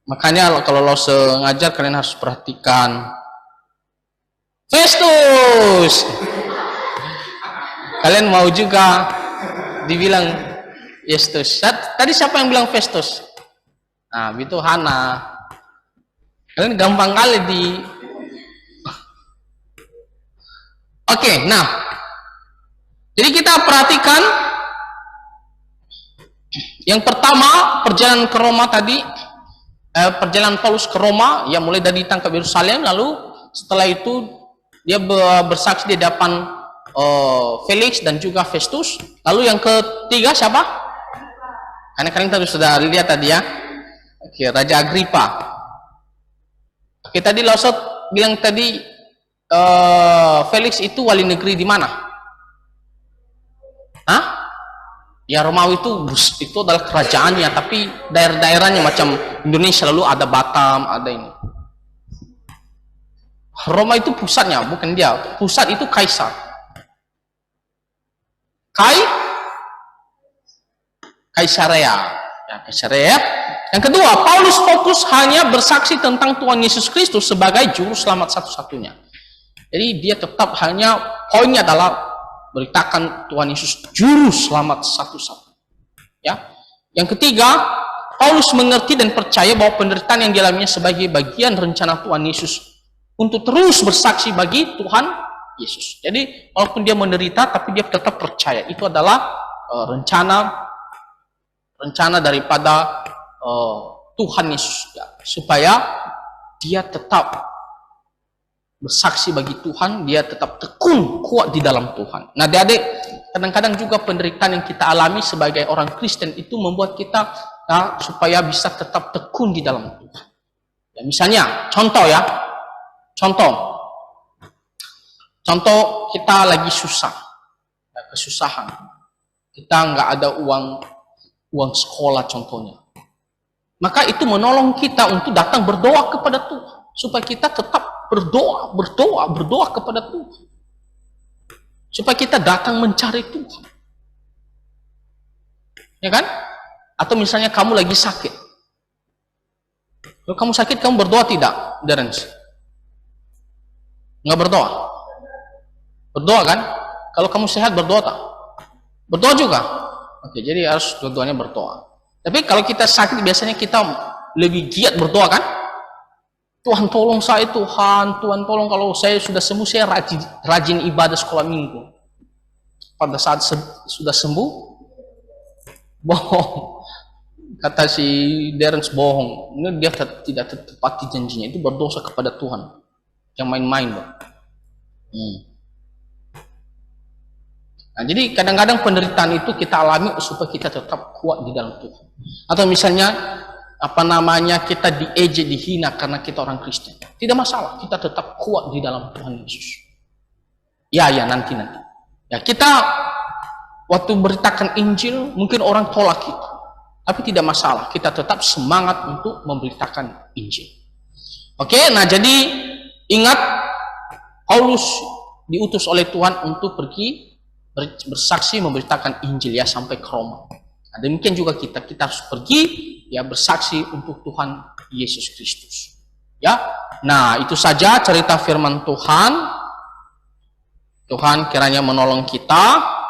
Speaker 3: Makanya kalau lo sengaja kalian harus perhatikan. Festus. Kalian mau juga dibilang Yesus. Tadi siapa yang bilang Festus? Nah, itu Hana. Kalian gampang kali di. Oke, nah. Jadi kita perhatikan yang pertama perjalanan ke Roma tadi. Perjalanan Paulus ke Roma, ya mulai dari ditangkap Yerusalem, lalu setelah itu dia bersaksi di hadapan Felix dan juga Festus. Lalu yang ketiga siapa? Karena kalian tadi sudah lihat tadi ya. Oke, Raja Agripa. Oke, tadi Losot bilang tadi Felix itu wali negeri di mana? Ya Romawi itu adalah kerajaannya, tapi daerah-daerahnya macam Indonesia lalu ada Batam, ada ini. Roma itu pusatnya, bukan dia. Pusat itu Kaisar. Kaisarea. Ya, Kaisarea. Yang kedua, Paulus fokus hanya bersaksi tentang Tuhan Yesus Kristus sebagai juru selamat satu-satunya. Jadi dia tetap hanya poinnya adalah beritakan Tuhan Yesus juru selamat satu-satunya. Ya. Yang ketiga, Paulus mengerti dan percaya bahwa penderitaan yang dialaminya sebagai bagian rencana Tuhan Yesus untuk terus bersaksi bagi Tuhan Yesus. Jadi walaupun dia menderita, tapi dia tetap percaya itu adalah rencana daripada Tuhan Yesus, ya. Supaya dia tetap bersaksi bagi Tuhan, dia tetap tekun kuat di dalam Tuhan. Nah, adik-adik, kadang-kadang juga penderitaan yang kita alami sebagai orang Kristen itu membuat kita supaya bisa tetap tekun di dalam Tuhan. Ya, misalnya, contoh kita lagi susah, kesusahan, kita nggak ada uang sekolah contohnya. Maka itu menolong kita untuk datang berdoa kepada Tuhan, supaya kita tetap berdoa kepada Tuhan. Supaya kita datang mencari Tuhan. Ya kan? Atau misalnya kamu lagi sakit. Kalau kamu sakit, kamu berdoa tidak, Derens? Nggak berdoa? Berdoa kan? Kalau kamu sehat, berdoa tak? Berdoa juga? Oke, jadi harus dua-duanya berdoa. Tapi kalau kita sakit, biasanya kita lebih giat berdoa kan? Tuhan tolong saya, Tuhan tolong, kalau saya sudah sembuh, saya rajin ibadah sekolah minggu. Pada saat sudah sembuh, bohong. Kata si Derens bohong. Ini dia tidak tepati janjinya. Itu berdosa kepada Tuhan. Yang main-main, Bang. Nah, jadi kadang-kadang penderitaan itu kita alami supaya kita tetap kuat di dalam Tuhan. Atau misalnya kita diejek, dihina karena kita orang Kristen. Tidak masalah, kita tetap kuat di dalam Tuhan Yesus. Ya, nanti. Ya, kita waktu beritakan Injil, mungkin orang tolak kita. Tapi tidak masalah, kita tetap semangat untuk memberitakan Injil. Oke, nah jadi ingat, Paulus diutus oleh Tuhan untuk pergi bersaksi memberitakan Injil ya sampai ke Roma. Nah, demikian juga kita harus pergi ya bersaksi untuk Tuhan Yesus Kristus. Ya, nah itu saja cerita firman Tuhan. Tuhan kiranya menolong kita.